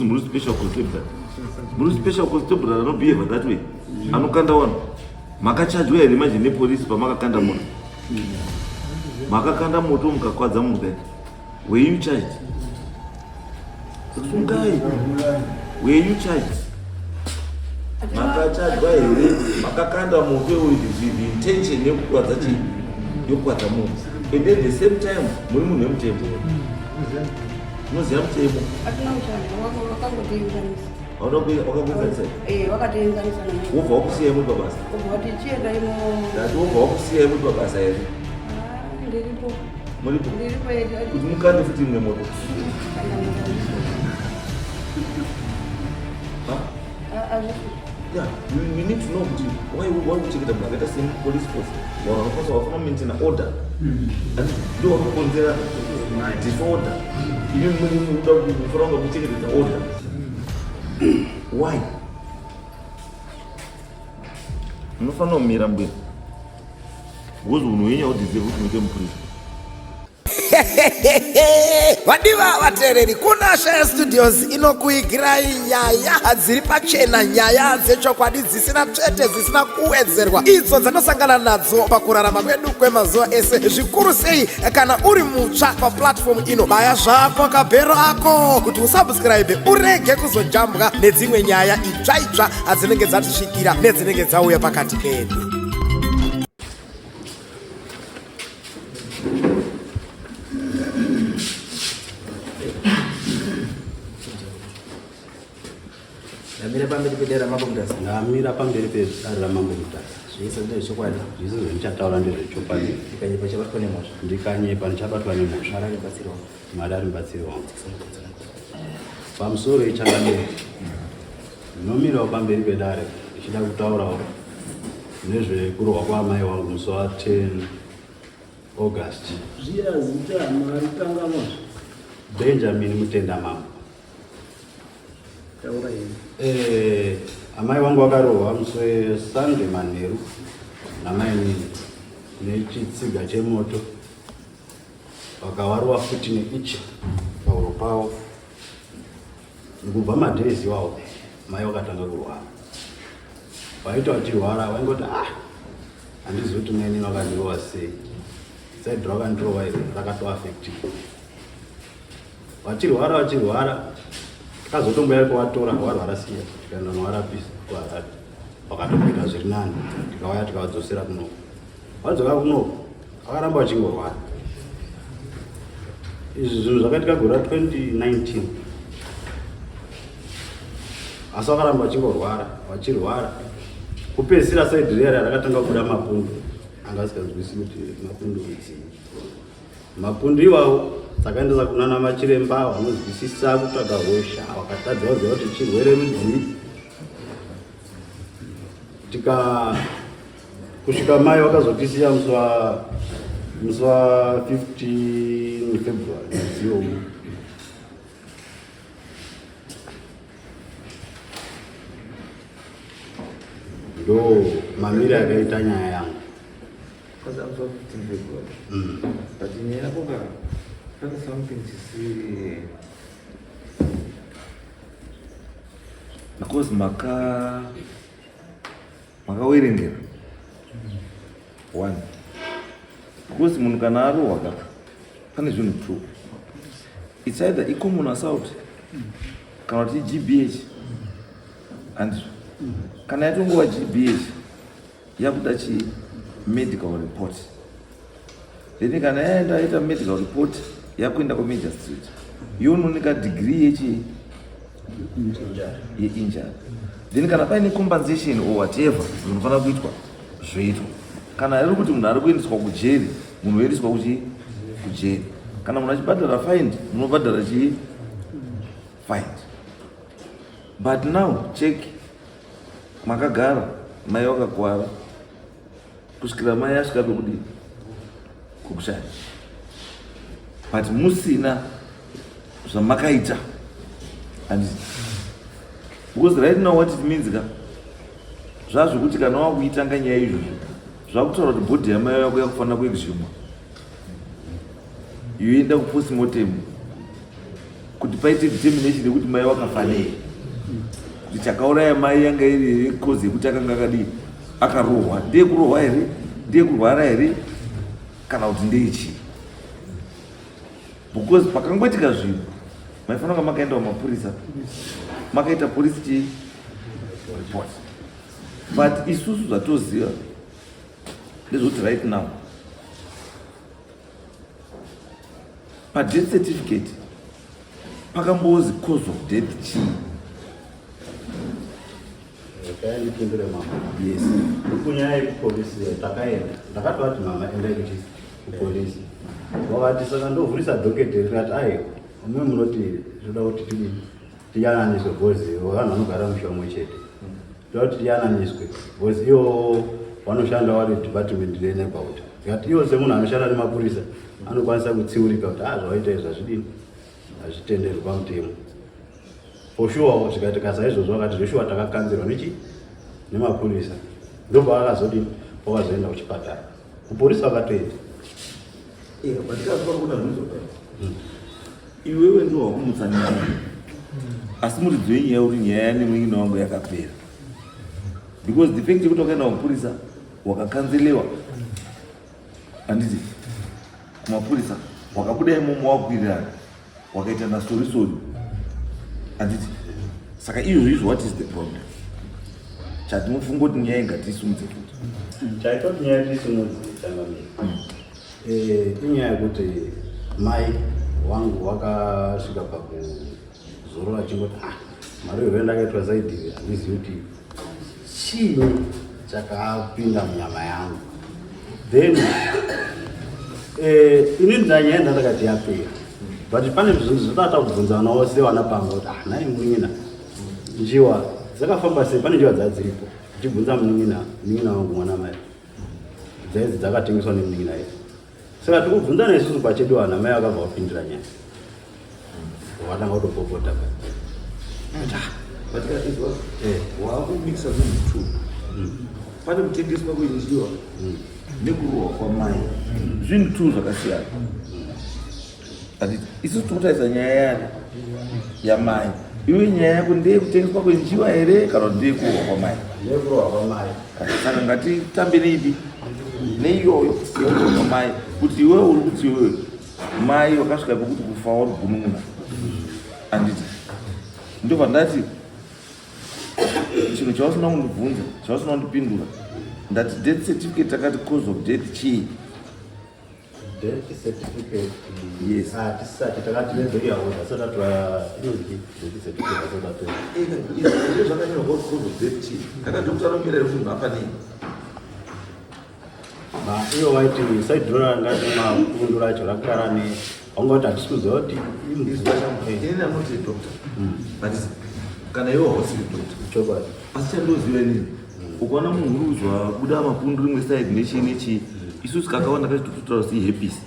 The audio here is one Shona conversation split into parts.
Muri special constabulary. Muri special constabulary no behave that way. Anokanda one. Makachajwa here imagine the police pamakakanda moto. Makakanda moto mukakwadza munhu. Were you charged? Were you charged? Makachajwa here makakanda moto with the intention yokukwadza chi yokukwadza munhu. And at the same time muri munhu wemutembo. Muziya mutemo. Atina mchana wakangotenganisa. Wakakuenzanisa? Wakatenganisa na. Wobva wakusiya muri pabasa? Wobva watichenda imo. Ndati wobva wakusiya muri pabasa here? Ndiripo. Muripo? Ndiripo here. Kuti mukande futi mune moto? Yeah, you need to know why we check it up. Let us say police force. Wafuna maintain order. And do consider disorder. Even when you don't be front of check it order. Why? Unofana umira mbele. Wozu unoyenya udize kuti muite mupolisi. Vadiva vateereri, Kunashe Studios inokuigirai nyaya dziri pachena, nyaya dzechokwadi dzisina tsvete, dzisina kuwedzerwa, idzo dzanosangana nadzo pakurarama kwedu kwemazuva ese. Zvikuru sei kana uri mutsva paplatform ino, baya zvako kabhero ako kuti usubscribe urege kuzojambwa nedzimwe nyaya itsva dzinenge dzatisvikira nedzinenge dzauya pakati pedu. Ndamira pamberi pedera mambo Mutasa. Ndamira pamberi pedera mambo Mutasa. Zvese ndezvokwadi. Zvese zvendichataura ndezvechokwadi. Ndikanyepa chabatwa nemhosva. Ndikanyepa ndichabatwa nemhosva. Mwari aribatsiri wangu. Mwari aribatsiri wangu. Pamusoro ichangadei. Ndinomirawo pamberi pedare ndichida kutaurawo nezvekurohwa kwaamai wangu musi wa10 August. Zviyazi Mwari kanganwa. Benjamin Mutenda mambo. Taura yini? Amai wangu wakarohwa musi weSunday manheru namainini nechitsiga chemoto, wakawarwa futi neichi pauro pavo. Ngubva madhezi iwawo mai wakatanga kurwara. Waita wachirwara waingoti handizivi kuti maini wakandirohwa sei. Saidi rakandirohwa iri rakatoafecti. Wachirwara kazotomboya kuvatora warwara siya tikaenda nowarapisa wakatoita zviri nani, tikauya tikavadzosera kunoko. Vadzoka kunoko vakaramba vachingorwara. Izvi zvinhu zvakaitika gore 2019, asi vakaramba vachirwara. Kupedzisira saidi rera rakatanga kubuda mapundu anga asinganzwisi kuti mapundu idzii. Mapundu iwawo dzakaendesa kunana machiremba vanozwisisa kutsvaga hosha, vakatadza kuziva kuti chirwere rudzii. Kusvika mai vakazotisiya musi wa15 February mwedzi iwowu. Ndo mamiri akaita nyaya yangu. Kaza musi wa15 February. But nyaya yako kana something chisiri. Because makawerengera. One. Because munhu kana arohwa kapa pane zvinhu two. It's either common assault kana kuti GBH and kana yatongowa GBH yabuda chi medical report. Then kana yaenda aita medical report yakuenda kuMajor Street yononika degree ye-injury. Then kana paine compensation or whatever zvinofana kuitwa zvoitwa. Kana riri kuti munhu ari kuendeswa kujeri, munhu oendeswa kujeri. Kana munhu achibhadhara fine, munobhadhara fine. But now check, makagara mai vakakuwara kusvikira mai asvika pekudi kukushaya. But musina zvamakaita. And because right now what it means zvazvokuti kana wakuitanga nyaya izvozvo zvakutaura kuti bhodhi yamai yako yakufanira kuexhuma yoenda kupostmortem kuti paite determination yekuti mai wakafanei, kuti chakauraya mai yanga iri kozi yekuti akanga akadii akarohwa, ndiye kurohwa here, ndiye kurwara here, kana kuti ndeichi. Because pakangoitika zvinhu maifanira kunge makaenda kumapurisa, makaita police chief report. But isusu zvatoziva ndezvoti right now padeath certificate pakambozi cause of death chii. ndipindure mama. Yes. Kunyaya yekupolisi takaenda, ndakatoti mama endai kupolisi. Wakati saka ndovhurisa dhokete rikati ai umwe munoti zvoda kuti tiyananiswe bhozi vanhu vanogara mushamwe chete. Toda kuti tiyananiswe bhozi iyo vanoshanda vari department reneighborhood. Ngati iyo semunhu anoshanda nemapurisa anokwanisa kutsiurika kuti zvaita izvi hazvidini, hazvitenderwi pamutemo. For sure zvikaitika saizvozvo vakati zveshuwa takakanzirwa nemapurisa. Ndobva vakazodini vakazoenda kuchipatara. Kupolisi vakatoenda. Patikazwa kuna ruzo iwewe ndiwo wakumutsa nyaya, asi muridzi wenyaya uri nyaya nemwingina wangu yakapera. Because the fact yekuti wakaenda kumapurisa wakakanzelewa, handiti kumapurisa wakabuda imomo wakwirirana wakaita nasorisori, handiti. Saka izvo what is the problem? Chatinofunga kuti nyaya ingatisumudze futi. Chaitoti nyaya tisimudze changamira. Inyaya yekuti mai wangu wakasvika pakuzorora achingoti marwirwe ndakaitwa zaidi handizivi kuti chii chakapinda munyama yangu. Then inini ndanyaenda ndakati yapera, but pane zvinhu zvotata kubvunzanawo sevana pamwe kuti nai munyina njiwa dzakafamba sei, pane njiwa dzadziripo tichibvunza munin'ina wangu mwana mai dzaidzi dzakatengeswa nemunin'ina idzi. Saka tikubvunzana isusu pachedu vana mai vakabva kupindira nyaya vatanga kutopopota wakubikisa zvinhu two. Pane kutengeswa kwenjiwa nekurohwa kwamai, zvinhu two zvakasiyana. Isusu tikutarisa nyaya yamai, iwe nyaya yako ndeyekutengeswa kwenjiwa here kana kuti ndeyekurohwa kwamai? ndeyekurohwa kwamai. Saka ngatitambe neipi neiyoyo yekurohwa kwamai, kuti iwewe uri kuti iwewe mai wakasvika pekuti kufa uri gunun'una, handiti ndobva ndati chinhu chausina kundibvunza, chausina kundipindura, ndati death certificate takati cause of death chii? Death certificate. Yes. Tisati takati vezveyahuda satatwa inozvi death certificate satatwa. Izvo zvakanyorwa kuti cause of death chii? Takati kutaramira kuti munhu afa nei? Iyo waiti saidhora ngati mapundo racho rakara ne ongoti hatikuziva kuti ini anoti doctor, but kana iwe hausiri doctor chokwadi, asi chandoziva inini ukaona munhu uri kuzwa buda mapundu rimwe side nechii nechii, isusu kakawanda kacho tototaura kuti ihepisi,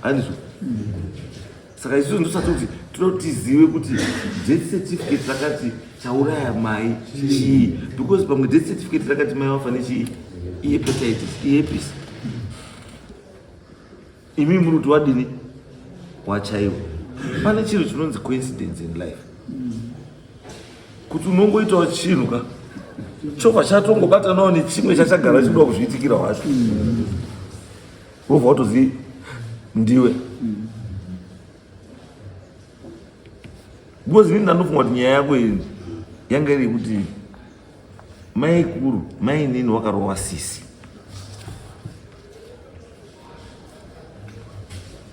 handizvo? Saka isusu ndosati kuti toda kuti tizive kuti death certificate rakati chauraya mai chii, because pamwe death certificate rakati mai wafa nechii, ihepatitis, ihepisi. Imi muri kuti wadini wachaiwa. Pane chinhu chinonzi coincidence in life, kuti unongoitawo chinhu ka chobva chatongobatanawo nechimwe chachagara chinoda kuzviitikira wacho, wobva watozivi ndiwe. Because ini ndanofunga kuti nyaya yako iyi yanga iri kuti mai kuru, mai nini wakarohwa sisi,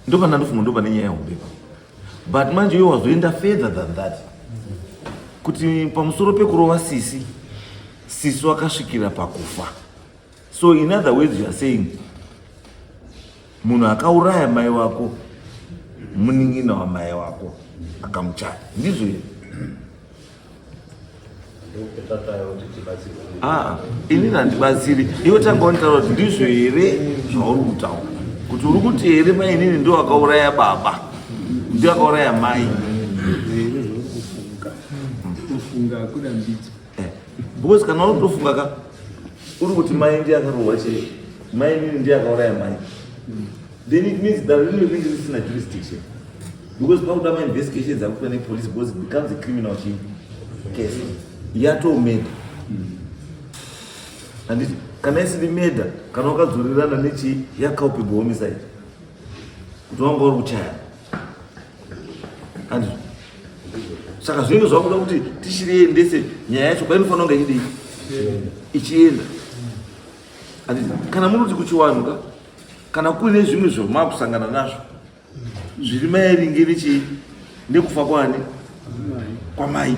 ndopa ndanofunga ndopa nenyaya yahombepa. But manje iwe wazoenda further than that, kuti pamusoro pekurohwa sisi, sisi wakasvikira pakufa. So in other words you are saying munhu akauraya mai wako, munin'ina wamai wako akamuchaya, ndizvo here? Inini handibatsiri, iwe tanga unitaura kuti ndizvo here zvauri kutaura, kuti uri kuti here mai inini ndo akauraya baba, ndio akauraya mai. Because kana uri kutofunga ka uri kuti mai ndiye akarohwa chii, mai inini ndiye akauraya mai, then it means that really think this is a jurisdiction. Because Paudama investigations are open police because it becomes a criminal case. Yato made. And it can I see the murder? Can I go to the land and yakaupi homicide? Don't go to child. And saka zvinhu zvakuda kuti tishiriendese nyaya yacho painofanira kunge idii ichienda. Kana munoti kuchiwanuka kana kune zvimwe zvomakusangana nazvo zviri maeringe nekufa kwani kwamai,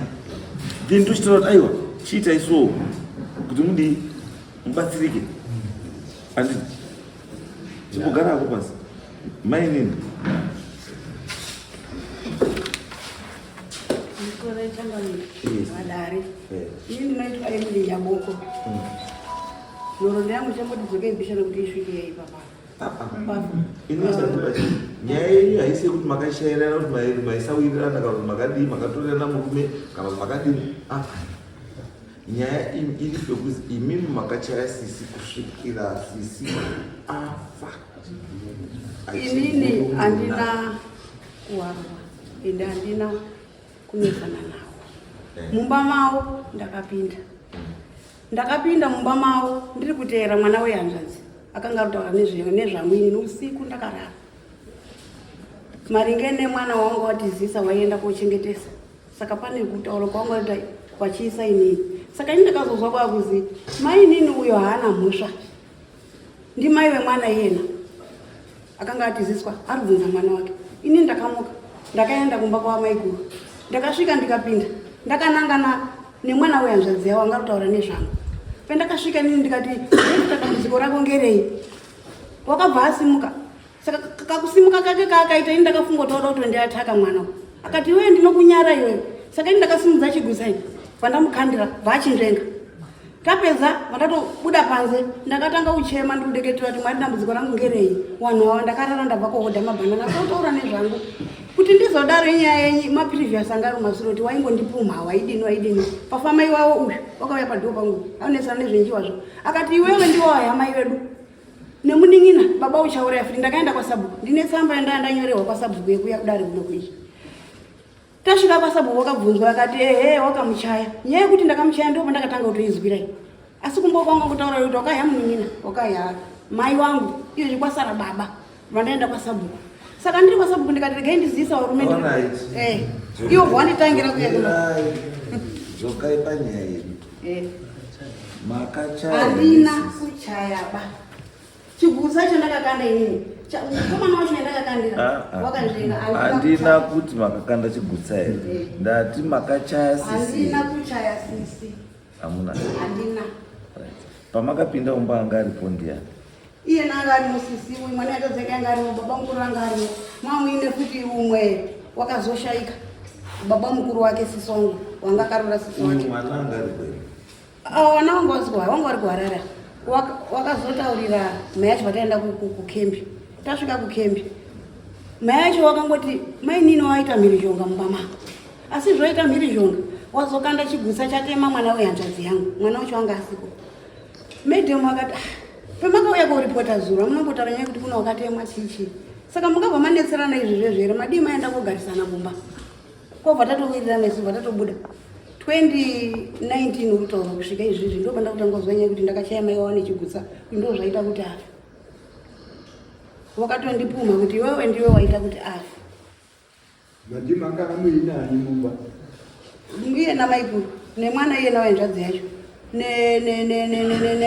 then tochitaura kuti aiwa chiitai so kuti mudii mubatsirike. Anditi chimogara ako pasi mai nini Nikore changa madare. Ini ndinoitwa Emily Yaboko. Nhoroondo yangu chambotidzoke ibishana kuti isvike yai papa. nyaya yenyu haisi kuti makashairana kuti maisawirirana kana kuti makadii makatorerana murume kana kuti makadii. Nyaya iri pekuzi imimi makachaya sisi kusvikira sisi afa. Inini handina kuwarwa ende handina kunesana nawo. Mumba mavo ndakapinda mumba mavo ndiri kuteera mwana wehanzvadzi akanga arutaura nezvamwini nousiku ndakarara. Maringe nemwana wangu watizisa waienda kochengetesa, saka pane kutaura kwangu kuti wachiisa inini. Saka ini ndakazozwa kwakuzi mai nini uyo haana mhosva, ndimai wemwana iyena akanga atiziswa ari kubvunza mwana wake. Ini ndakamuka ndakaenda kumba kwamai guru, ndakasvika ndikapinda ndakanangana nemwana wehanzvadzi yavo anga rutaura nezvangu. Pendakasvika nini ndikati dambudziko rako ngerei, wakabva asimuka. Saka kakusimuka kake kaakaita ini ndakafunga toda kuti ndiataka mwana. Akati iwe ndinokunyara iwewe. Saka ini ndakasimudza chigusaini vandamukandira vachinzvenga. Tapedza vandatobuda panze ndakatanga kuchema ndikudeketera kuti mwari dambudziko rangu ngerei. Wanhu ava ndakarara ndabva kohodha mabhanana totaura nezvangu kuti ndizodaro nyaya yenyu maprevious anga ari masuro kuti waingondipumha waidini pafama iwavo uyu wakauya padhiwo pangu anonesana nezvenjiwazvo. Akati iwewe ndiwo hama yedu nemuning'ina baba uchauraya futi. Ndakaenda kwasabhuku ndine tsamba ndanyorerwa kwasabhuku yekuya kudare kuno kuichi. Tasvika kwasabhuku wakabvunzwa akati wakamuchaya. Nyaya yekuti ndakamuchaya ndipo pandakatanga kutoizwirai. Asi kumba kwangu kutaura kuti wakaya muning'ina wakaya mai wangu iyo chikwasara baba vandaenda kwasabhuku. Saka ndiri kwasabhuku ndikati regai ndizisa varume iwo bwanditangira kuya kuno. Dzokai panyaya yedu. Makachaya. Handina kuchaya ba. Chigusa chandakakanda inini. Komana wacho ndakakandira wakanzvenga. Handina kuti makakanda chigutsa here. Ndati makachaya sisi. Handina kuchaya sisi. Hamuna. Handina. Pamakapinda umba anga aripo ndiani? Iye nanga ari musisi, umwe mwana yatodzeka anga arimo, baba mukuru anga arimo. Mwamwine futi umwe wakazoshaika. Baba mukuru wake sisi wangu wanga akarura sisi wake. Mwana anga aripo. Wana wangu vari kuharara. Wakazotaurira mai yacho vataenda kukembi. Tasvika kukembi mai yacho wakangoti mai nini waita mhirizhonga mumba mako. Asi zvoita mhirizhonga wazokanda chigusa chatema mwana wehanzvadzi yangu, mwana wacho wanga asiko. Medhemu akati pemakauya koripota zuro munombotaura nyaya kuti kuna wakatemwa chichi. Saka mukabva mandetserana izvi zvezvere madii maenda kogarisana kumba kobva tatowirirana isu vatatobuda 2019 uri kutaura kusvika izvizvi ndo pandakutanga kuzwa nyaya kuti ndakachaya mai wavo nechigutsa ndo zvaita kuti afe. Wakatondipumha kuti iwewe ndiwe waita kuti afe. Madima kana muinani mumba. Iye namai guru nemwana iye nawahanzvadzi yacho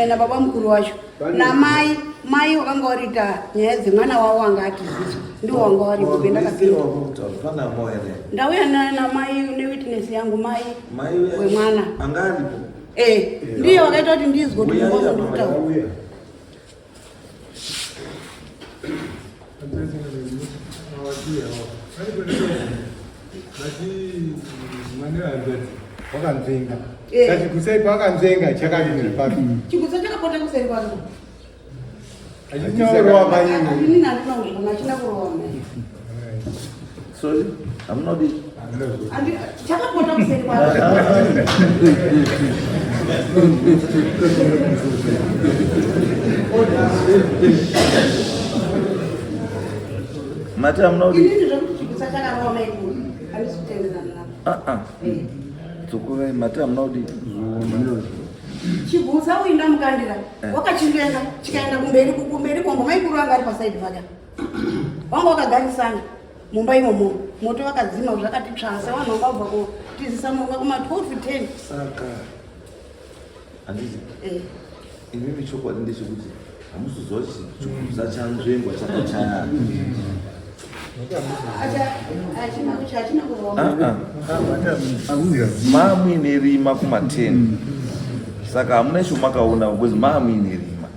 nababa mukuru wacho namai wakanga warita nyaya dzemwana wavo wanga atiziswa ndiwo wanga waripo pendakapinda. Ndauya namai newitness yangu mai wemwana anga aripo. Ndiye wakaita kuti ndizwe kuti mumba ndikutaura. Wakanzenga. Chikusa pakanzenga chakadini papi. Chikusa chakapota kuseri kwako. Achinyorwa mayingo. Ini ndinoona achina kurowa mai. Sorry, I'm not it. Andi chakapota kuseri kwako. mati hamuna kuti inini zvekuti chigusa chakarova maikuru handisi kutendedzana navo. dzokorai mati hamuna kuti chigusa uinda mukandira wakachingenga chikaenda kumberi kwombo maikuru anga ari pasaidi vaka wanga wakagarisana mumba imomo moto wakadzima zvakati tsvasa vanhu vakabva kutizisa monga kuma-12:10 saka handiti imimi chokwadi ndechekuti hamusiziva chigusa chanzvengwa chakachaya achina kurova mamuine rima kuma-10 saka hamuna isho makaona because mamuine rima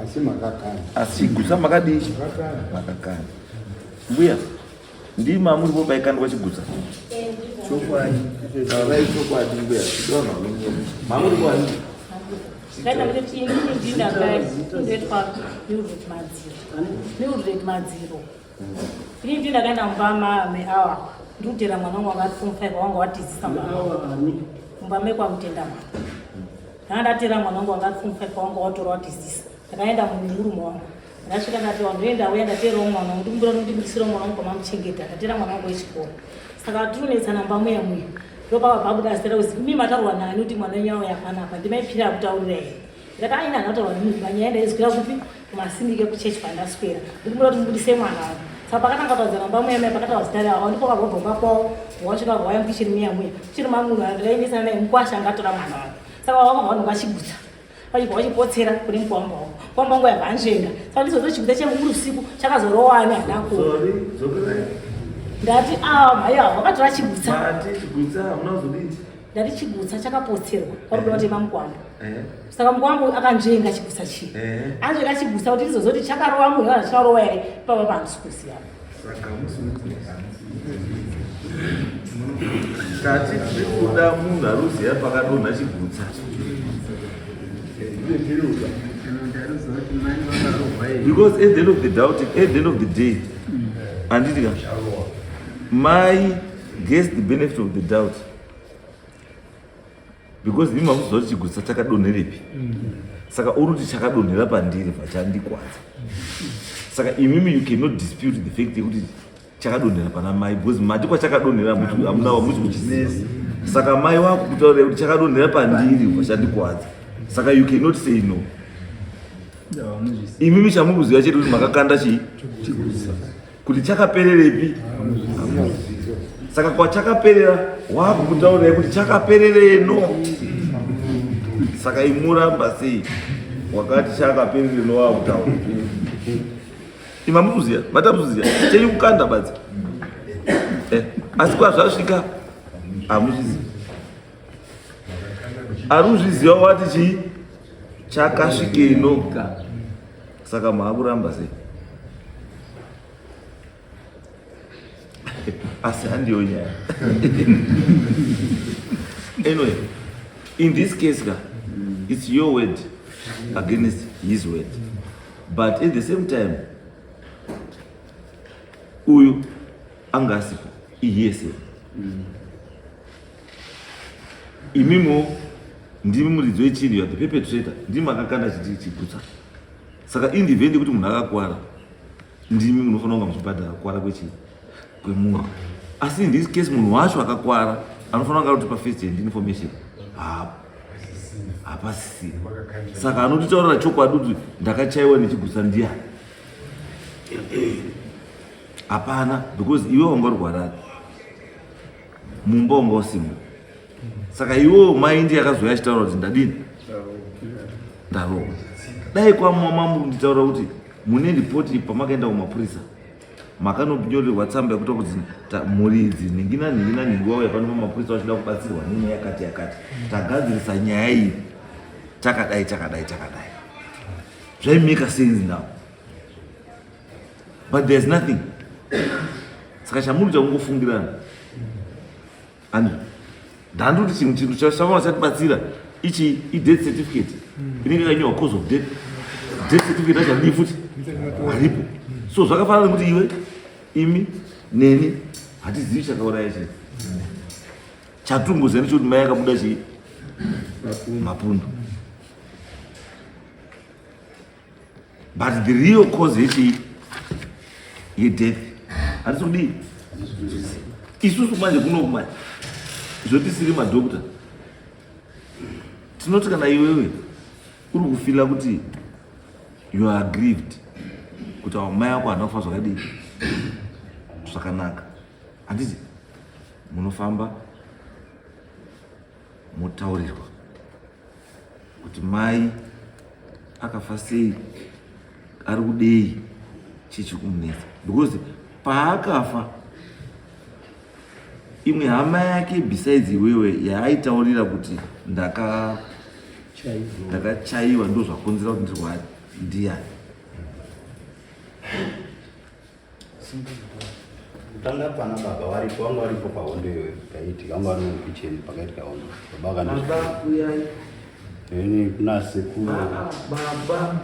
asi makakana asi chigusa makadii makakana mbuya ndima muri kubaikandwa chigusa chokwadi avai chokwadi mbuya idonha mamuri kwadi Kana kuti inini ndakaitwa miureti madziro. Inini ndakaenda mumba meawa ndikutera mwana wangu akati form 5 wanga watizisa mumba mekwa mutenda mwana. Ndatera mwana wangu akati form 5 wanga watora watizisa. Ndakaenda mumurume wangu. Ndasvika ndati wandoenda uya ndatera mwana wangu ndikumbura kuti ndisire mwana wangu kwamamuchengeta. Ndatera mwana wangu wechikoro. Saka tunetsana mumba muya. Ndopa babuda zitera uzi mimi mataurwa nani kuti mwana nyawo yakanaka ndimaipira kutaurira ere ndakati aina anotaurwa nini manyaenda ezwira kuti kumasindike kuchechi kwandaswera ndikumbura kuti mbudise mwana wangu saka pakatanga taudzana mba muya pakataura zita rawo ndipo kabvobva kwawo wasvika kwauya mukishiri muya kuchiri mamunhu andaiendesana naye mukwasha angatora mwana wangu saka wakabva vanhu vachigutsa vachibva vachipotsera kune mukwamba wangu kwamba wangu yabva ansvenga saka ndizozo chigutsa chemukuru usiku chakazorowani hanako ndati mhaiya wakatora chigutsa ndati chigutsa chakapotserwa kwarudo vatema mukwambo saka mukwambo akanzvenga chigutsa chii anzvenga chigutsa kuti ndizozoti chakarova munhu kana chinarowa here pava pandisikuziva tati tiri kuda munhu aruziva pakadonha chigutsa because at the end of the day anditika mai gets the benefit of the doubt because ndima kuziva kuti chigutsa chakadonherepi saka uri kuti chakadonhera pandiri pachandikwadza saka imimi you cannot dispute the fact yekuti chakadonhera pana mai because mati kwachakadonhera amuna wamuchi kuchiziva saka mai wakutaurira kuti chakadonhera pandiri pachandikwadza saka you cannot say no imimi chamuri kuziva chete kuti makakanda chigutsa kuti chakapererepi saka kwachakaperera wakukutaurira kuti chakaperereno saka imuramba sei wakati chakaperereno wakutaura imamukuziya matamuziya cheikukanda badzi asi kwazvasvika hamuzviziva aruzviziva wati chii chakasvikeno saka maakuramba sei asi handiyo nyaya anyway in this case it's your word against his word but at the same time uyu angasipo iyese imimo ndimi muridzi wechinhu ya the perpetrator ndimi makakanda chigutsa saka in the event kuti munhu akakwara ndimi munofanira kunga muchibhadhara kukwara kwechinhu kwemunhu asi in this case munhu wacho akakwara anofanira kunga kuti pa-first hand information hapasisiri saka anotitaurira chokwadi kuti ndakachaiwa nechigutsa ndiani hapana because iwe wanga urwarari mumba wanga usimba saka iwewo mai ndi akazoya achitaura kuti ndadini ndarowa dai kwamama muri nditaura kuti mune ripoti pamakaenda kumapurisa makanonyorerwa tsamba yekuta kuti muridzi ningi wauya pano pamapurisa vachida kubatsirwa nenyaya yakati tagadzirisa nyaya iyi chakadai zvaimeka sense now but there's nothing saka chamuri chakungofungirana and ndandoti chinhu chafanira chatibatsira ichi i-death certificate inenge yakanyorwa cause of death certificate achadii futi haripo so zvakafanana nekuti iwe imi neni hatizivi chakauraya chii chatunguza nechekuti mai akabuda chii mapundu but the real cause yechii yedeath handisi kudii isusu manje kunokumanje zvotisiri madhokota tinoti kana iwewe uri kufila kuti you are aggrieved kuti mai ako hana kufa zvakadii zvakanaka handiti munofamba motaurirwa kuti mai akafa sei ari kudei chichikumunetsa because paakafa imwe hama yake besides iwewe yaaitaurira kuti ndakachaiwa ndo zvakonzera kuti ndirwari ndiani Tanga pana baba waripo wanga waripo pahondo iyoyo kaitika wanga vari mukicheni pakaitika hondo baba uyai ini kuna sekuru baba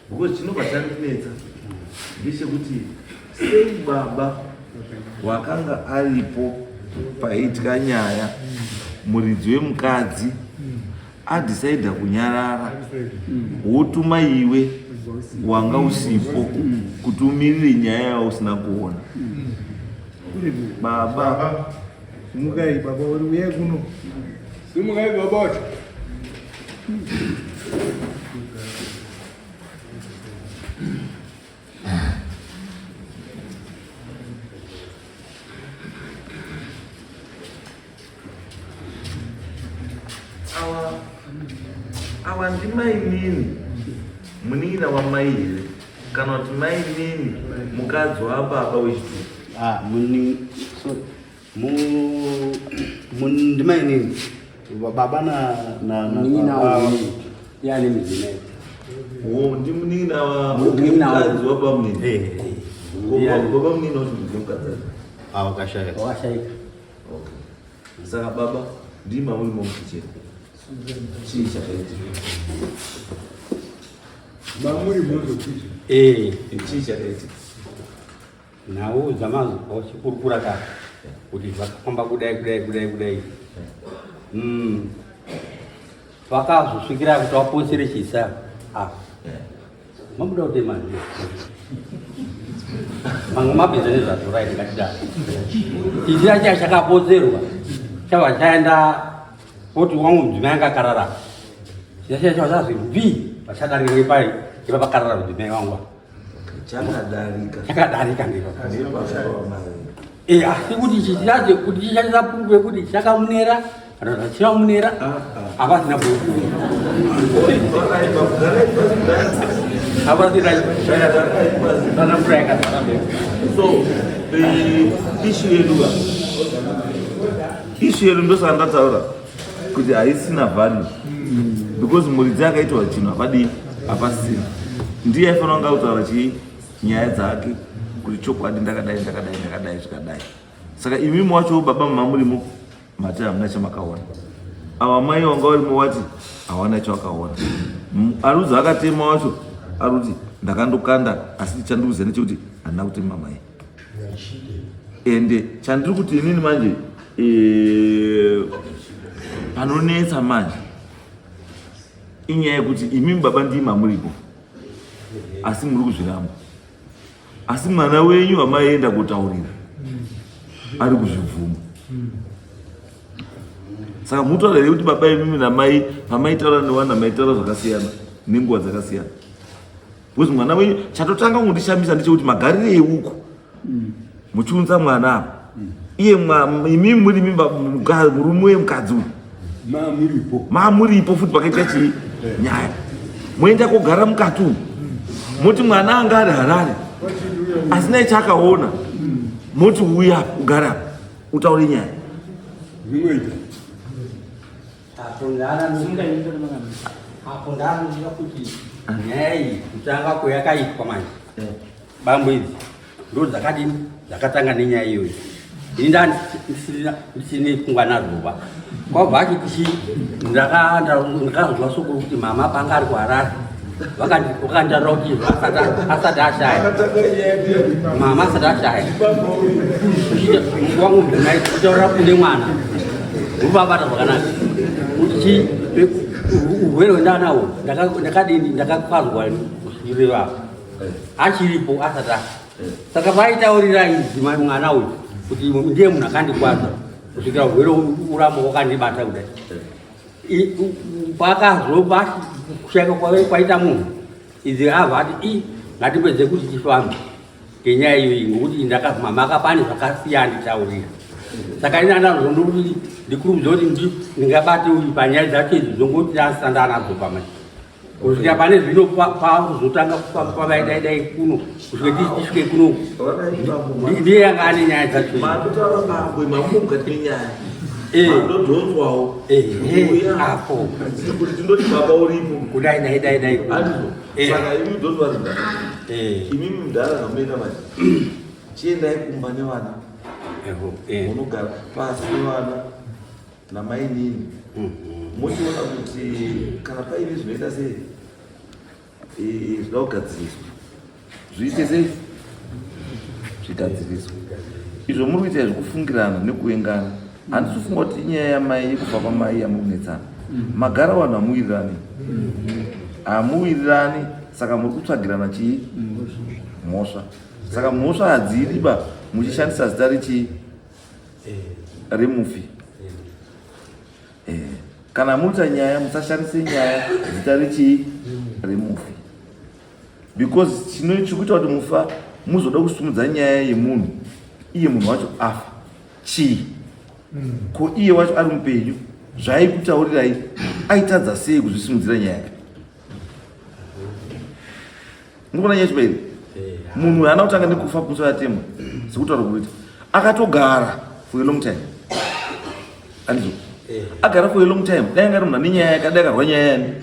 because chinobva chanetsa ndechekuti sei baba wakanga aripo paitika nyaya muridzi wemukadzi adhisaidha kunyarara wotuma iwe wanga usipo kuti umirire nyaya yausina kuona baba simukai baba uri uye kuno simukai baba wacho awa ndimai nini munin'ina wamai here kana kuti mai nini mukadzi wababa wechituku ndimai nini baba yani mzinaiti ndi munin'ina wamukadzi wababa munini baba munini wachituku mukadzi wakashayika saka baba ndima muri mukicheni chii chakaitika mamuri mwozo kuti chii chakaitika nawo zamazi wachikurukura kaka kuti zvakafamba kudai vakazosvikira kuti waposere chisa mabuda kuti manje mamwe mabhiza nezvazvorai ndingatida chizira chia chakaposerwa chava chaenda kuti wangu mudzimai anga akarara chisa chava chazi mvi vachadarika pai ipa pakarara mudzimai wangu chakadarika ndipo asi kuti chichache kuti chichachapurwe kuti chakamunera kana kuti chichamunera hapasina so issue yedu ndosaka ndataura kuti haisina value because muridzi akaitwa chinhu hapadi hapasina ndiye aifanira kunge autaura nyaya dzake kuti chokwadi ndakadai zvikadai saka imimi wacho baba mamurimo mati hamuna chamakaona ava mai wanga varimo wati hawana chavakaona arudzi akatema wacho ari kuti ndakandokanda asi chandikuziva nechekuti handina kutema mai ende chandiri kuti inini manje panonetsa manje inyaya yekuti imimi baba ndii mamuripo asi muri kuzviramba asi mwana wenyu wamaienda kutaurira ari kuzvibvuma saka mutaura here kuti baba imimi namai pamaitaura newana maitaura zvakasiyana nenguva dzakasiyana because mwana wenyu chatotanga kundishambisa ndechekuti magarire euku muchiunza mwana apa iye imimi muri mimba murume wemukadzi uyu mamuripo futi pakaitika chii nyaya moenda kogara mukati umu moti mwana anga ari harare asina chakaona moti uya ugara utaure nyaya hapo ndanoziva kuti nyaya iyi kutanga kwayakaitwa manje bambo idzi ndo dzakadini dzakatanga nenyaya iyoyo ini ndisine kungwa nazvoba kwabva achitichi ndakazwa sokuru kuti mama panga ari kuharare vakandarira kuti asati ashaya mama asati ashaya wangu mdzimai kutaurira kune mwana uvabata zvakanaka kuti urwere hwendanahwo ndakadini ndakakwazwa ireva achiripo asata saka vaitaurira idzi mwana uyu kuti ndiye munhu akandikwadza kusvikira urwere urambo wakandibata kudai pakazopa kushaka kwaita munhu idzi avati ngatipedze kuti tifambe ngenyaya iyoyi ngokuti mama pane zvakasiyana nditaurira saka ina ndazonda kuti ndikurumidza kuti ndingabate uyu panyaya dzacho idzi zongoti asanda nadzo pamwe kusvika pane zvino pakuzotanga pavaidai kuno kusvika tisvike kuno ndiye yanga ane nyaya dzacho apo kudai imimi mudhara ngamuenda manje chiendai kumba nevana munogara pasi nevana namainini muchiona kuti kana paine zvinoita sei zvida kugadziriswa zviite sei zvigadziriswa izvo muri kuita zvekufungirana nekuengana handisifunga kuti inyaya yamai yekubva pamai yamunetsana magara vanhu hamuwirirani saka muri kutsvagirana chii mhosva saka mhosva hadziriba muchishandisa zita richii remufi kana muita nyaya musashandise nyaya zita richii remufi because chikuita kuti mufa muzoda kusumudza nyaya yemunhu iye munhu wacho afa chii ko iye wacho ari mupenyu zvaikutaurirai aitadza sei kuzvisimudzira nyaya ndikuona nyaya chibairi munhu haana kutanga nekufa kumusoro yatemwa sekutaura kuita akatogara for a long time andizo agara for a long time dai ngari munhu ane nyaya yakadai akarwa nyaya yani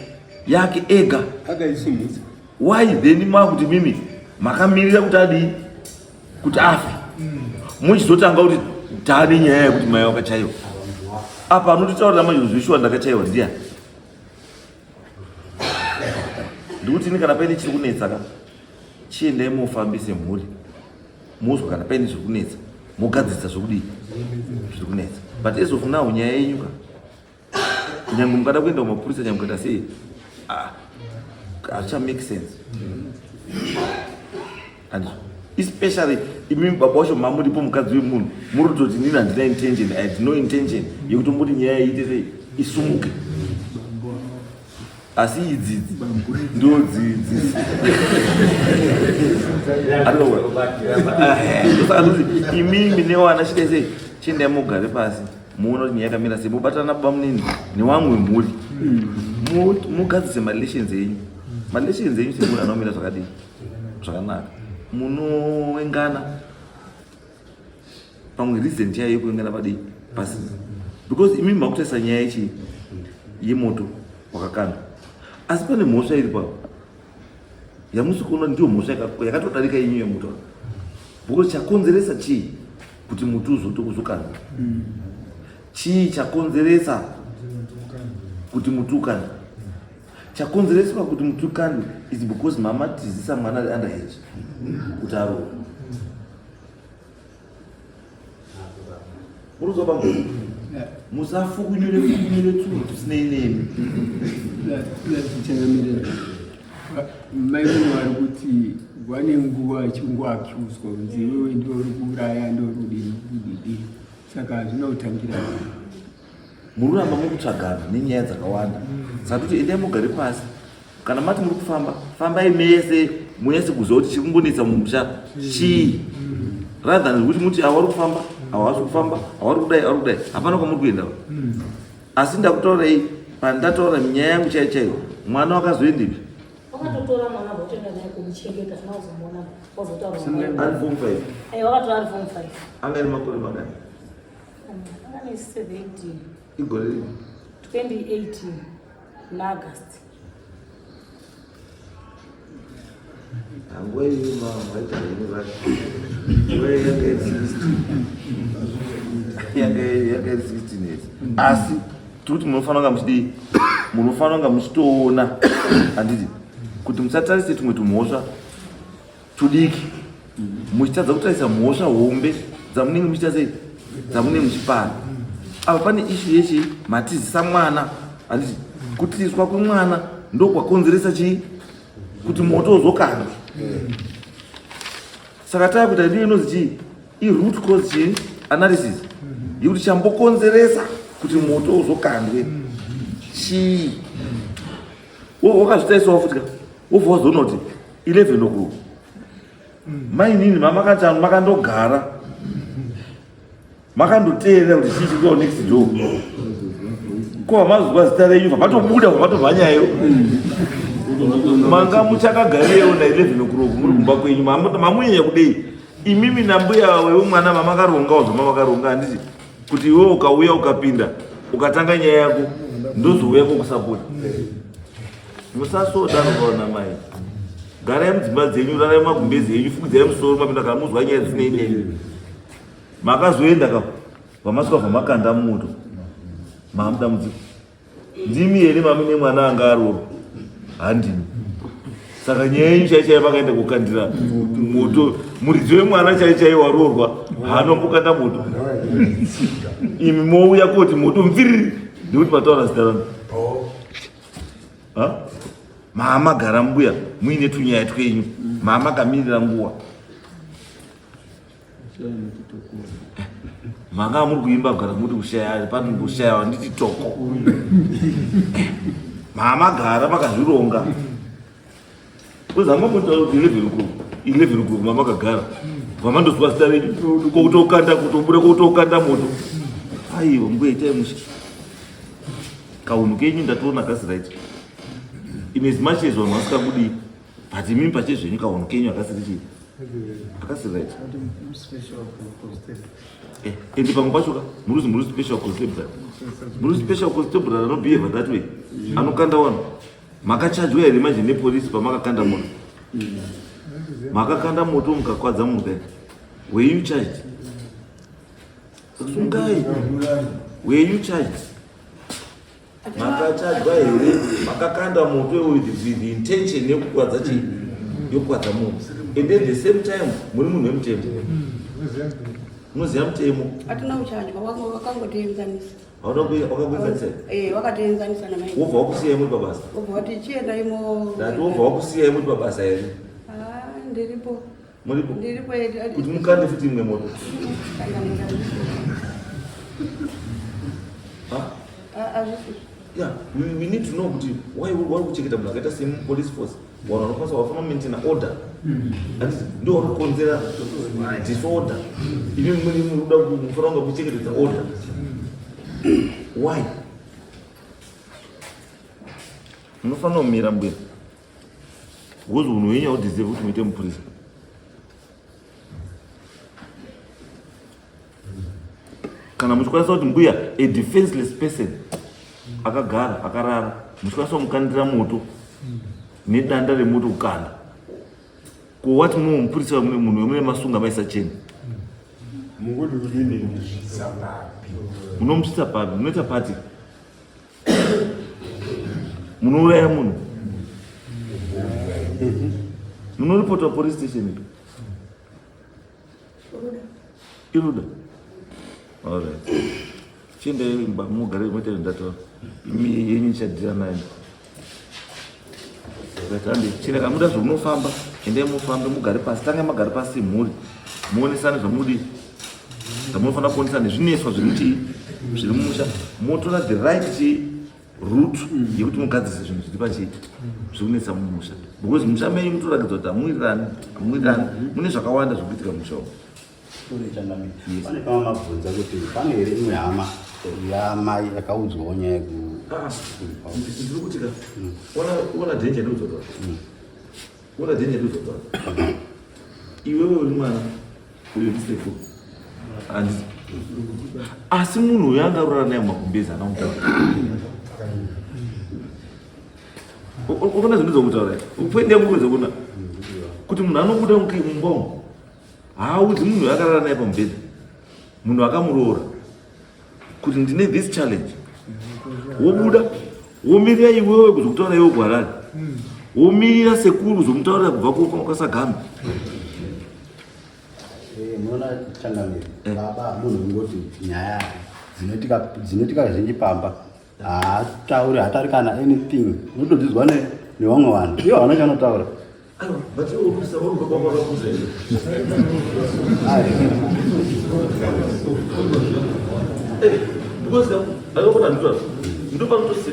yake ega akaisumudza why then makuti mimi makamirira kuti adii kuti afe muchizotanga kuti taane nyaya yekuti mai wakachaiwa apa anotitaurira manje zvishuwa ndakachaiwa ndiani ndikuti ini kana paine chiri kunetsa ka chiendai mufambise mhuri muzwa kana paine zviri kunetsa mogadzisa zvokudii zviri kunetsa but as of now nyaya yenyu ka nyange mukada kuenda kumapurisa nyange kuenda sei hacha make sense and especially imimi baba wacho mamuripo mukadzi wemunhu muri kutoti nini handina intention I had no intention yekuti muri nyaya iite sei isumuke asi idzidzi ndo dzidzi imimi newana chite sei chiendai mugare pasi muona kuti nyaya yakamira sei mubatana baba munini newamwe mhuri mugadzise marelations enyu marelations enyu semunhu anomira zvakadii zvakanaka munoengana pamwe reason chaiyo yekuengana padii pasi because imimi makutaisa nyaya ichi yemoto wakakanda asi pane mhosva iri pavo yamusi kuona ndiyo mhosva yakatodarika yenyu yemoto because chakonzeresa chii kuti muti uzotokuzukana chii chakonzeresa kuti muti ukanda chakonzereswa kuti muti ukandwe is because mama tizisa mwana ari underage kuti aroora muruzwa pamwe musafukunyure tsuro tisinei nemi mai vari kuti vane nguva chingoakiuswa kunzi iwewe ndo uri kuuraya ndo rudii saka zvinotangira mururamba mukutsvagana nenyaya dzakawanda saka kuti endai mugare pasi kana mati muri kufamba fambai mese munyase kuziva kuti chiri kungonetsa mumusha chii rather than kuti muti avari kufamba havasi kufamba avari kudai avari kudai hapana kwamuri kuenda asi ndakutaurai pandataura nyaya yangu chaiyo chaiyo mwana wakazoendepi wakatotora mwana votoenda naye kumuchengeta zvinozomuona wazotaura ari form 5 aiwa wakatora ari form 5 anga ine makore makani ane 17 igore 2018 naAugust angwa iyo maita ine vacho yanga iri 16 years asi tikuti munofanira kunga muchidii munofanira kunga muchitoona handiti kuti musatarise tumwe tumhosva tudiki muchitadza kutarisa mhosva hombe dzamunenge muchita sei dzamunenge muchipana apa pane ishu yechi matizisa mwana handiti kutiziswa kwemwana ndokwakonzeresa chii kuti moto uzokandwa. Saka takuita ndiyo inozi chii root cause analysis yekuti chambokonzeresa kuti moto uzokandwe chii. Wakazvitaisawo futi wobva wazoona kuti 11 o'clock mainini mamakachanu makandogara makandoteerera kuti chii chiriwo next door ko mazwa zita renyu pamatobuda pamatomhanyayo manga muchakagareyo na 11 o'clock muri kumba kwenyu mamunyanya kudei imimi nambuya wemwana mamakaronga zvamamakaronga handiti kuti iwe ukauya ukapinda ukatanga nyaya yako ndozouya kokusapota. Musasoda nokaona mai garai mudzimba dzenyu rarai magumbezi enyu fukidzai musoro mapinda kana muzwa nyaya dzisinei neni makazoenda ka vamasvika vamakanda mumoto mamudamudziko ndimi here mamine mwana anga aroro handini. Saka nyaya yenyu chaichai vakaenda kukandira moto muridzi wemwana chaichai warorwa haanombokanda moto imi mouya koti moto mviriri ndikuti pataura zita ranu mama gara mbuya muine tunyaya twenyu mama kamirira nguwa manga muri kuimba kugara muri kushaya pano kushayawa nditi toko mama gara makazvironga uzambomuta kuti 11 o'clock mama kagara vamandozwa zita renyu koutokanda kutobuda koutokanda moto aiwa mbuya itai musha kaunhu kenyu ndatoona kasiraiti in as much as vanhu vasikabudi but mimi pachezvenyu kaunhu kenyu akasiri chii akasiraiti ende pamwe pachoka muri special constabulary muri special constabulary anobehave that way anokanda vanhu makachajwa here manje nepolisi pamakakanda moto makakanda moto mukakwadza munhu kai were you charged sungai were you charged makachajwa here makakanda moto with the intention yekukwadza chii yokukwadza munhu and at the same time muri munhu wemutemo munoziva mutemo atina uchajwa wakangotienzanisa wakakuenzanisa wakatienzanisa namai wobva wakusiyai muri pabasa wobva wati chienda imo ndati wobva wakusiyai muri pabasa here ndiripo muripo ndiripo kuti mukande futi imwe moto yeah we need to know kuti why kuchengeta munhu akaita semupolice force vanhu vanokwanisa vafana maintain order ati ndo vakakonzera disorder ini munoda mufana kunga kuchengetedza order why munofanira kumira mbuya because unhu hwenyu haudeserve kuti muite mupurisa kana muchikwanisa kuti mbuya a defenseless person akagara akarara muchikwanisa kumukandira moto nedanda remoto kukanda kuwati mumwe mupurisa wemune munhu wemune masunga maisacheni munomusvitsa papi munoita pati munouraya munhu munoripota police station iruda alright chienda imba mugare moita ndataura imi yenyu ichadhira nayo gatandi chine kamuda zvomunofamba endai mufambe mugare pasi tangai magare pasi mhuri muonesane zvamudi zvamunofanira kuonesa nezvineswa zviri zviri mumusha motora the right route yekuti mugadzise zvinhu zviri pachii zviri kunetsa mumusha because musha menyu mutoratidza kuti hamuwirirani mune zvakawanda zviri kuitika musha umu. Pane kama mabvunza kuti pane here imwe hama yamai yakaudzwawo nyaya ndiri kutika ona dhenja ndiuzotaura ona dhenja ndiuzotaura iwewe uri mwana uyo ndiseko handiti asi munhu uyo angarora naye mumagumbezi anamutaura ukona zvinhu zvokutaura upoende mukuedza kuona kuti munhu anobuda mumba umu haudzi munhu akarara naye pamubhedha munhu akamuroora kuti ndine this challenge wobuda womirira iwewe kuzokutaura iwe gwarari womirira sekuru zomutaurira kubva kwasagamba munoona changamiri baba munhu ungoti nyaya dzinotika zhinji pamba haatauri hatari kana anything unotodzidzwa nevamwe vanhu iyo havana chanotaura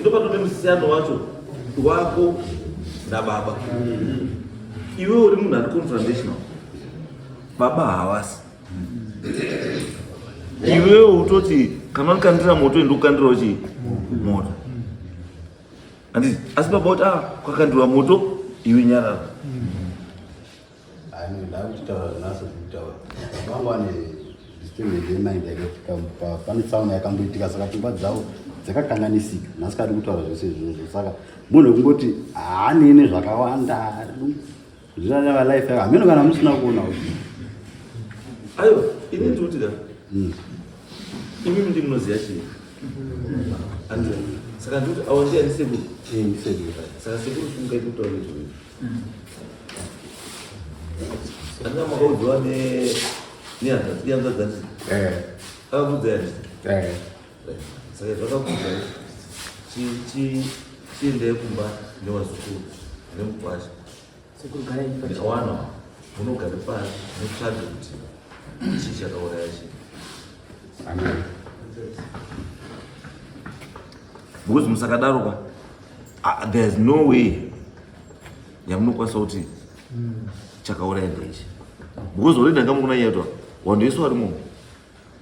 ndopatone musiyano wacho wako nababa. Iwe uri munhu ari confrontational, baba havasi. Iwe utoti kana ukandira moto ndokandirawo chi moto. Anditi asi baba uti kwakandirwa moto iwe nyarara. pane tsaona yakamboitika saka pfungwa dzavo dzakakanganisika. Nhasi kari kutaura zvose izvozvo, saka munhu kungoti haanini zvakawanda zvinaa life yako hameno kana musina kuona kuti aiwa ini ndikuti da imi ndi munoziya chii saka ndikuti awandiya ndisekuru saka sekuru fungai kutaura izvozvo andina makaudziwa nehanzadzanzi akakudza yani saka zvakakudza chiendei kumba nevazukuru nemukwasha wana unogara pasi notsvaga kuti chii chakauraya chii. Because musakadaroka there's no way yamunokwanisa kuti chakauraya ndeichi because already ndanga mukuna yaitwa wandoiswa ari munhu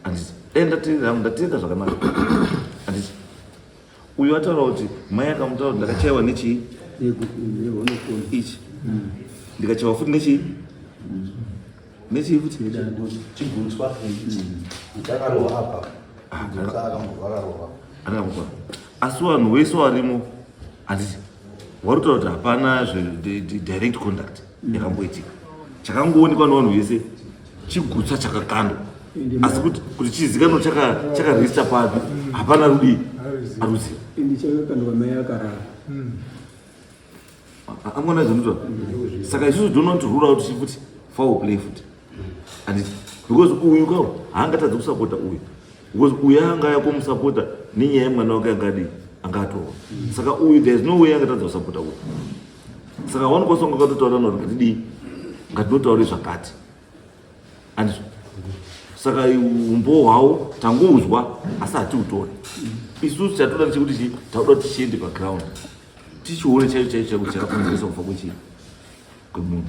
anditi ndatenda zvakanaka anditi uyu ataura kuti mai akamutaura kuti ndakachaiwa nechii ichi ndikachaiwa futi nechii futi chigutswa chakarohwa apa akarohwa asi vanhu vese varimo handiti warutaura kuti hapana direct conduct yakamboitika. Chakangoonekwa nevanhu vese chigutswa chakakandwa asi kuti chizikanwa chakaresta papi hapana rudi aruziva chakakandwa mai akarara amona zvinoitwa. Saka isusu don't want to rule out futi foul play futi handiti because uyu kawo haangatadzi kusapota uyu because uyu angaya kumusapota nenyaya yemwana wake angatorwa. Saka uyu there's no way angatadza kusapota uyu. Saka wanokwanisa kunga katotaura nauri ngatidii ngatinotaure zvakati handizvo. Saka umbo hwavo tangouzwa asi hatiutori. Isusu chatoda ndechekuti tauda kuti tichiende paground tichione chaicho chakakonzeresa kufa kwemunhu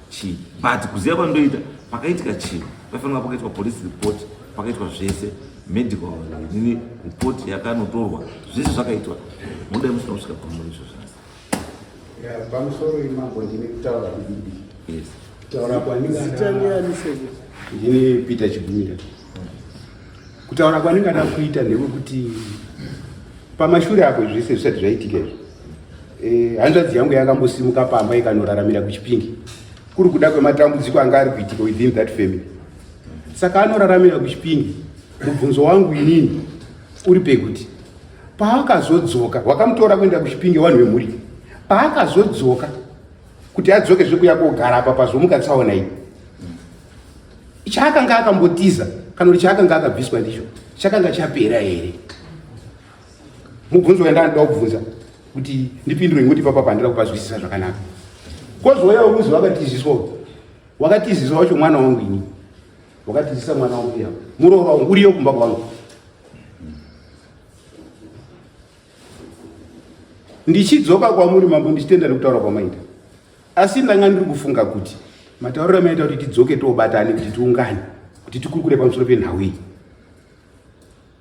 chii but kuziva pandoita pakaitika chinhu paifanira pakaitwa police report pakaitwa zvese medical report yakanotorwa zvese zvakaitwa. Mudai musina kusvika pamuri izvo zvasi pamusoro imambo ndine kutaura kudidi yes kutaura ndini Peter Chigumira. kutaura kwandingada kuita ndewekuti pamashure apo zvese zvisati zvaitika hanzvadzi yangu yakambosimuka pamba ikanoraramira kuchipingi kuri kuda kwematambudziko anga ari kuitika within that family. Saka anoraramira kuchipingi. Mubvunzo wangu inini uri pekuti paakazodzoka wakamutora kuenda kuchipingi vanhu vemhuri paakazodzoka kuti adzoke zvekuya kogara apa pazomuka tsaona iyi chaakanga akambotiza kana kuti chaakanga akabviswa ndicho chakanga chapera here. Mubvunzo wandanoda kubvunza kuti ndipindure ngoti papa pandira kupazwisisa zvakanaka. Kozouya uruzi wakatiziswa wacho mwana wangu ini wakatizisa mwana wangu ya muroora wangu uriyo kumba kwangu. Ndichidzoka kwamuri mambo ndichitenda nekutaura kwamaita asi ndanga ndiri kufunga kuti matauriro amaita kuti tidzoke tobatane kuti tiungane kuti tikurukure pamusoro penhau iyi.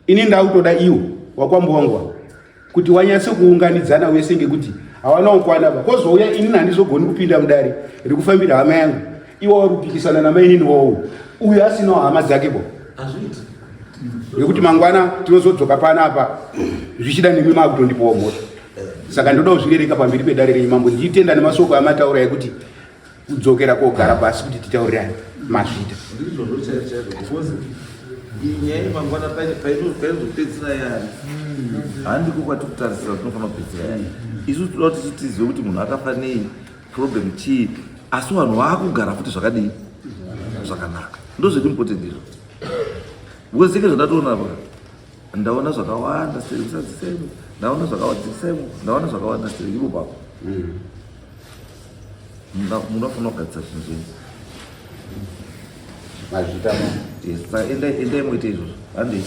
Ini ndautoda iwo wakwambo wangu kuti wanyase kuunganidzana wese ngekuti hawana ukwana ba kozouya ini handizogoni kupinda mudare rekufambira hama yangu iwo warupikisana namainini wawo uyu asinawo hama dzake bo azviiti ngekuti mangwana tinozodzoka panapa zvichida nemi makutondipawo moto. Saka ndoda kuzvirereka pamberi pedare renyimambo ndichitenda nemasoko amataura ekuti kudzokera kogara pasi kuti titaurirane mazvita nyaya mangwana painozopedzisira yani handiko kwatikutarisira tinofanira kupedzisira yani. Isusu toda kuti tizive kuti munhu akafa nei problem chii asi vanhu vaakugara futi zvakadii zvakanaka ndozvetimpote ndizvo ukozike zvandatoona pa ndaona zvakawanda seri kusadzisemo ndaona zvakawadzikisemo ndaona zvakawanda seri iro papo munofana kugadzisa zvinhu zvenyu mazvitama endai muite izvozvo handei